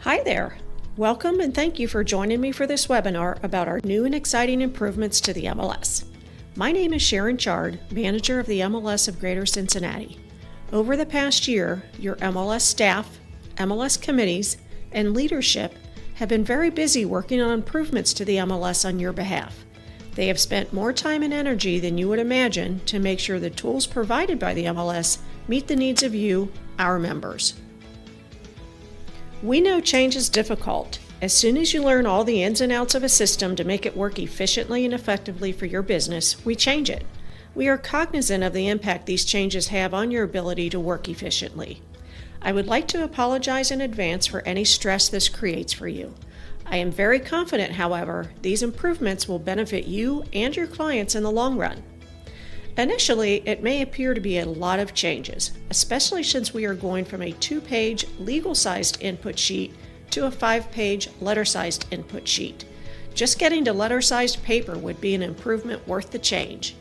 Hi there. Welcome and thank you for joining me for this webinar about our new and exciting improvements to the MLS. My name is Sharon Chard, manager of the MLS of Greater Cincinnati. Over the past year, your MLS staff, MLS committees, and leadership have been very busy working on improvements to the MLS on your behalf. They have spent more time and energy than you would imagine to make sure the tools provided by the MLS meet the needs of you, our members. We know change is difficult. As soon as you learn all the ins and outs of a system to make it work efficiently and effectively for your business, we change it. We are cognizant of the impact these changes have on your ability to work efficiently. I would like to apologize in advance for any stress this creates for you. I am very confident, however, these improvements will benefit you and your clients in the long run. Initially, it may appear to be a lot of changes, especially since we are going from a 2-page legal-sized input sheet to a 5-page letter-sized input sheet. Just getting to letter-sized paper would be an improvement worth the change.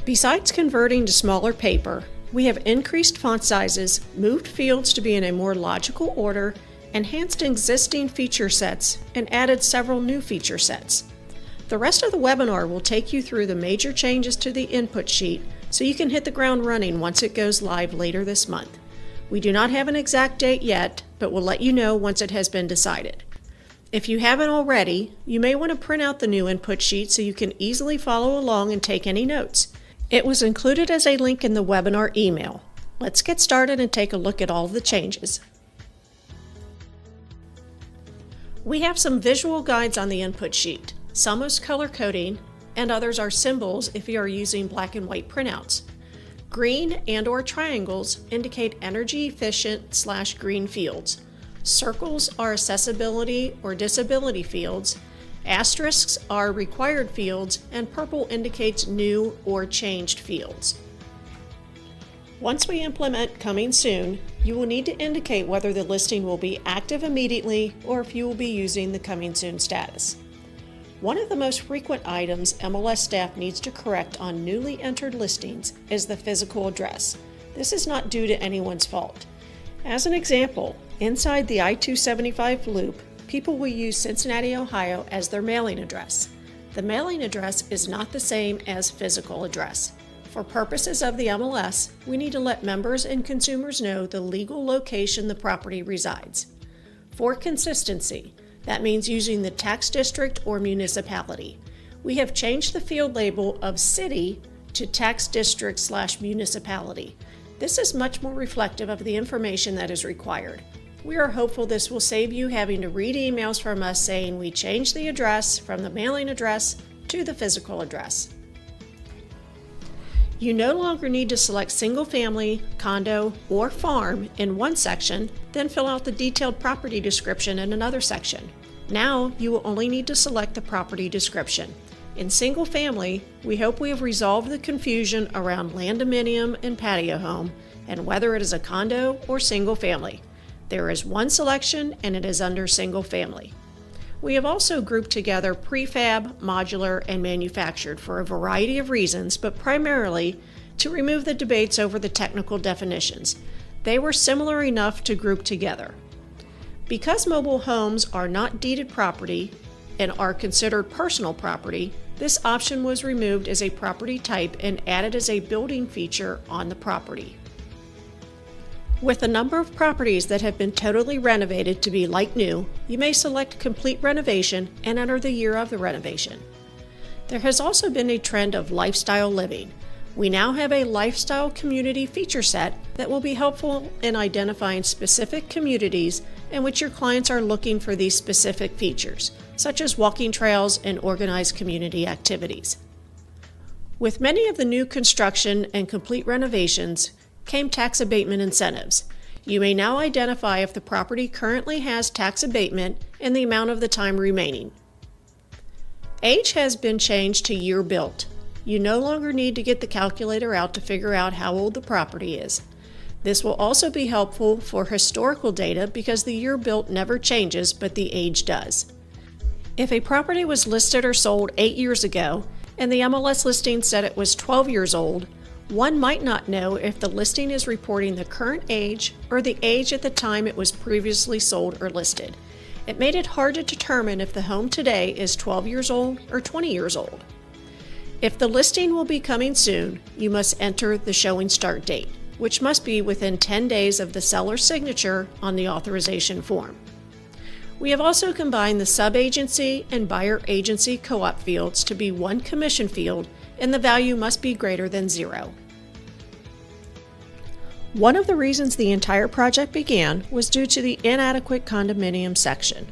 Besides converting to smaller paper, we have increased font sizes, moved fields to be in a more logical order, enhanced existing feature sets, and added several new feature sets. The rest of the webinar will take you through the major changes to the input sheet so you can hit the ground running once it goes live later this month. We do not have an exact date yet, but we'll let you know once it has been decided. If you haven't already, you may want to print out the new input sheet so you can easily follow along and take any notes. It was included as a link in the webinar email. Let's get started and take a look at all of the changes. We have some visual guides on the input sheet. Some is color coding, and others are symbols if you are using black and white printouts. Green and/or triangles indicate energy efficient / green fields. Circles are accessibility or disability fields. Asterisks are required fields, and purple indicates new or changed fields. Once we implement Coming Soon, you will need to indicate whether the listing will be active immediately or if you will be using the Coming Soon status. One of the most frequent items MLS staff needs to correct on newly entered listings is the physical address. This is not due to anyone's fault. As an example, inside the I-275 loop, people will use Cincinnati, Ohio as their mailing address. The mailing address is not the same as physical address. For purposes of the MLS, we need to let members and consumers know the legal location the property resides. For consistency, that means using the tax district or municipality. We have changed the field label of city to tax district / municipality. This is much more reflective of the information that is required. We are hopeful this will save you having to read emails from us saying we changed the address from the mailing address to the physical address. You no longer need to select single family, condo, or farm in one section, then fill out the detailed property description in another section. Now you will only need to select the property description. In single family, we hope we have resolved the confusion around landominium and patio home and whether it is a condo or single family. There is one selection and it is under single family. We have also grouped together prefab, modular, and manufactured for a variety of reasons, but primarily to remove the debates over the technical definitions. They were similar enough to group together. Because mobile homes are not deeded property and are considered personal property, this option was removed as a property type and added as a building feature on the property. With a number of properties that have been totally renovated to be like new, you may select complete renovation and enter the year of the renovation. There has also been a trend of lifestyle living. We now have a lifestyle community feature set that will be helpful in identifying specific communities in which your clients are looking for these specific features, such as walking trails and organized community activities. With many of the new construction and complete renovations came tax abatement incentives. You may now identify if the property currently has tax abatement and the amount of the time remaining. Age has been changed to year built. You no longer need to get the calculator out to figure out how old the property is. This will also be helpful for historical data because the year built never changes, but the age does. If a property was listed or sold 8 years ago and the MLS listing said it was 12 years old, One might not know if the listing is reporting the current age or the age at the time it was previously sold or listed. It made it hard to determine if the home today is 12 years old or 20 years old. If the listing will be coming soon, you must enter the showing start date, which must be within 10 days of the seller's signature on the authorization form. We have also combined the sub-agency and buyer agency co-op fields to be one commission field, and the value must be greater than 0. One of the reasons the entire project began was due to the inadequate condominium section.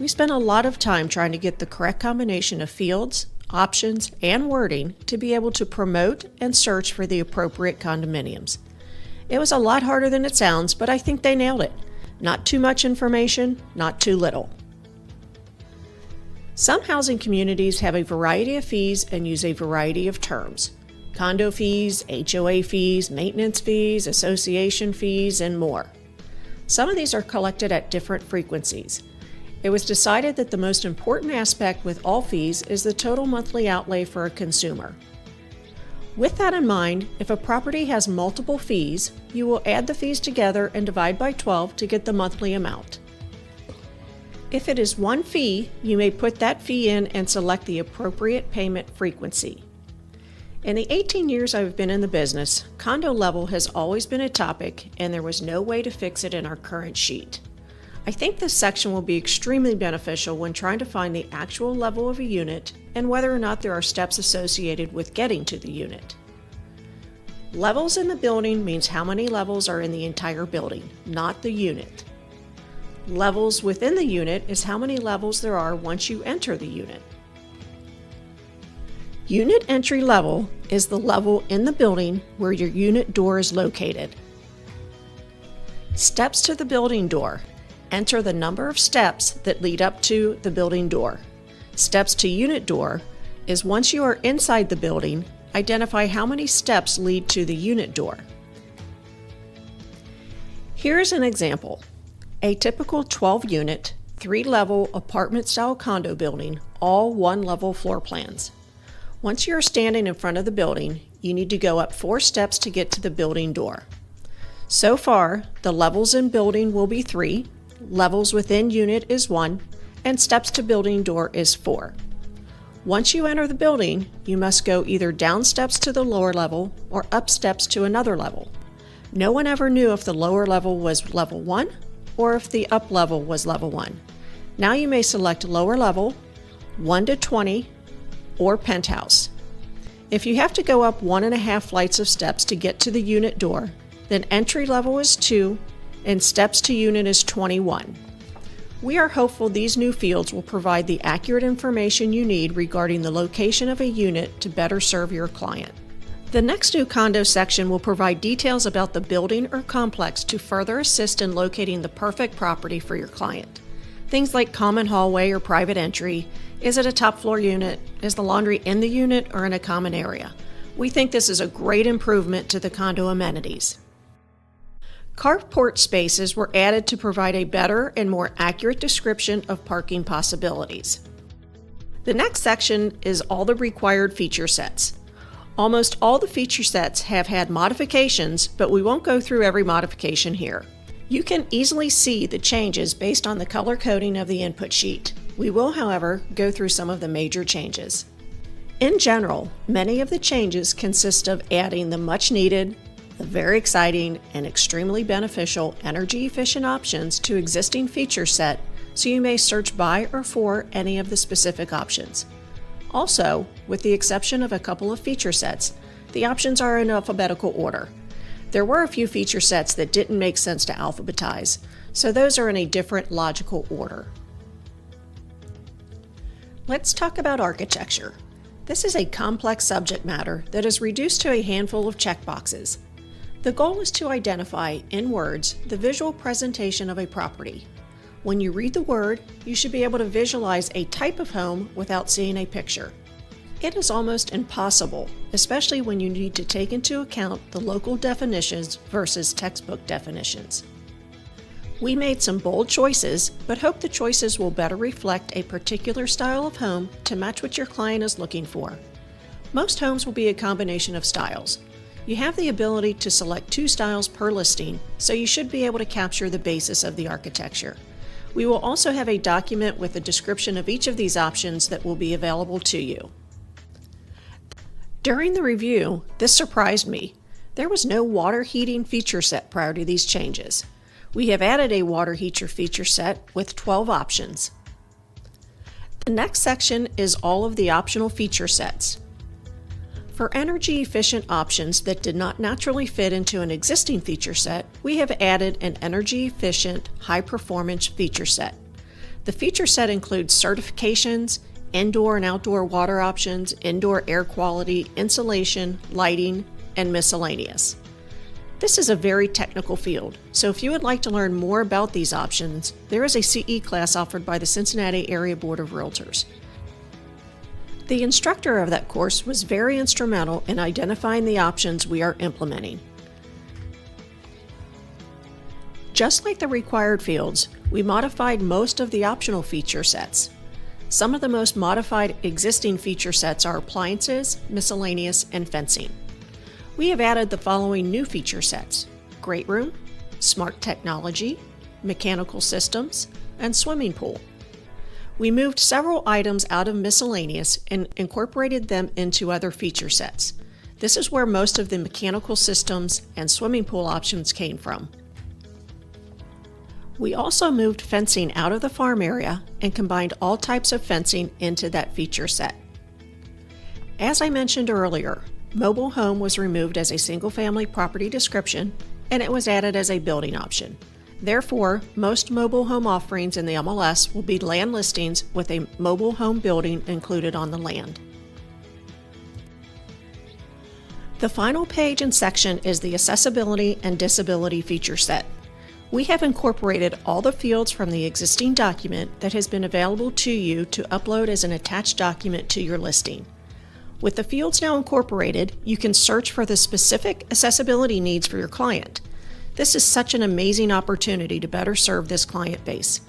We spent a lot of time trying to get the correct combination of fields, options, and wording to be able to promote and search for the appropriate condominiums. It was a lot harder than it sounds, but I think they nailed it. Not too much information, not too little. Some housing communities have a variety of fees and use a variety of terms. Condo fees, HOA fees, maintenance fees, association fees, and more. Some of these are collected at different frequencies. It was decided that the most important aspect with all fees is the total monthly outlay for a consumer. With that in mind, if a property has multiple fees, you will add the fees together and divide by 12 to get the monthly amount. If it is one fee, you may put that fee in and select the appropriate payment frequency. In the 18 years I've been in the business, condo level has always been a topic, and there was no way to fix it in our current sheet. I think this section will be extremely beneficial when trying to find the actual level of a unit and whether or not there are steps associated with getting to the unit. Levels in the building means how many levels are in the entire building, not the unit. Levels within the unit is how many levels there are once you enter the unit. Unit entry level is the level in the building where your unit door is located. Steps to the building door. Enter the number of steps that lead up to the building door. Steps to unit door is once you are inside the building, identify how many steps lead to the unit door. Here's an example. A typical 12-unit, 3-level apartment-style condo building, all one-level floor plans. Once you are standing in front of the building, you need to go up 4 steps to get to the building door. So far, the levels in building will be 3, levels within unit is 1, and steps to building door is 4. Once you enter the building, you must go either down steps to the lower level or up steps to another level. No one ever knew if the lower level was level 1 or if the up level was level 1. Now you may select lower level, 1 to 20, or penthouse. If you have to go up 1.5 flights of steps to get to the unit door, then entry level is 2 and steps to unit is 21. We are hopeful these new fields will provide the accurate information you need regarding the location of a unit to better serve your client. The next new condo section will provide details about the building or complex to further assist in locating the perfect property for your client. Things like common hallway or private entry. Is it a top floor unit? Is the laundry in the unit or in a common area? We think this is a great improvement to the condo amenities. Carport spaces were added to provide a better and more accurate description of parking possibilities. The next section is all the required feature sets. Almost all the feature sets have had modifications, but we won't go through every modification here. You can easily see the changes based on the color coding of the input sheet. We will, however, go through some of the major changes. In general, many of the changes consist of adding the much needed, the very exciting, and extremely beneficial energy-efficient options to existing feature set, so you may search by or for any of the specific options. Also, with the exception of a couple of feature sets, the options are in alphabetical order. There were a few feature sets that didn't make sense to alphabetize, so those are in a different logical order. Let's talk about architecture. This is a complex subject matter that is reduced to a handful of checkboxes. The goal is to identify, in words, the visual presentation of a property. When you read the word, you should be able to visualize a type of home without seeing a picture. It is almost impossible, especially when you need to take into account the local definitions versus textbook definitions. We made some bold choices, but hope the choices will better reflect a particular style of home to match what your client is looking for. Most homes will be a combination of styles. You have the ability to select 2 styles per listing, so you should be able to capture the basis of the architecture. We will also have a document with a description of each of these options that will be available to you. During the review, this surprised me. There was no water heating feature set prior to these changes. We have added a water heater feature set with 12 options. The next section is all of the optional feature sets. For energy-efficient options that did not naturally fit into an existing feature set, we have added an energy-efficient, high-performance feature set. The feature set includes certifications, indoor and outdoor water options, indoor air quality, insulation, lighting, and miscellaneous. This is a very technical field, so if you would like to learn more about these options, there is a CE class offered by the Cincinnati Area Board of Realtors. The instructor of that course was very instrumental in identifying the options we are implementing. Just like the required fields, we modified most of the optional feature sets. Some of the most modified existing feature sets are appliances, miscellaneous, and fencing. We have added the following new feature sets: great room, smart technology, mechanical systems, and swimming pool. We moved several items out of miscellaneous and incorporated them into other feature sets. This is where most of the mechanical systems and swimming pool options came from. We also moved fencing out of the farm area and combined all types of fencing into that feature set. As I mentioned earlier, mobile home was removed as a single-family property description, and it was added as a building option. Therefore, most mobile home offerings in the MLS will be land listings with a mobile home building included on the land. The final page and section is the accessibility and disability feature set. We have incorporated all the fields from the existing document that has been available to you to upload as an attached document to your listing. With the fields now incorporated, you can search for the specific accessibility needs for your client. This is such an amazing opportunity to better serve this client base.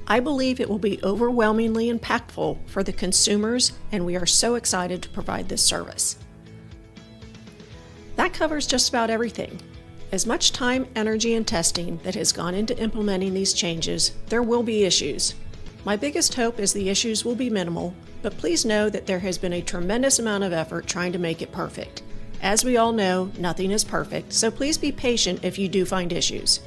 I believe it will be overwhelmingly impactful for the consumers, and we are so excited to provide this service. That covers just about everything. As much time, energy, and testing that has gone into implementing these changes, there will be issues. My biggest hope is the issues will be minimal, but please know that there has been a tremendous amount of effort trying to make it perfect. As we all know, nothing is perfect, so please be patient if you do find issues.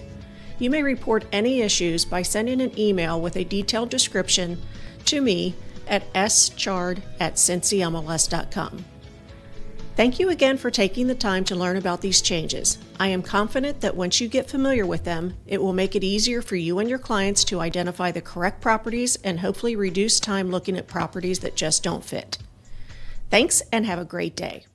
You may report any issues by sending an email with a detailed description to me at schard@CincyMLS.com. Thank you again for taking the time to learn about these changes. I am confident that once you get familiar with them, it will make it easier for you and your clients to identify the correct properties and hopefully reduce time looking at properties that just don't fit. Thanks, and have a great day.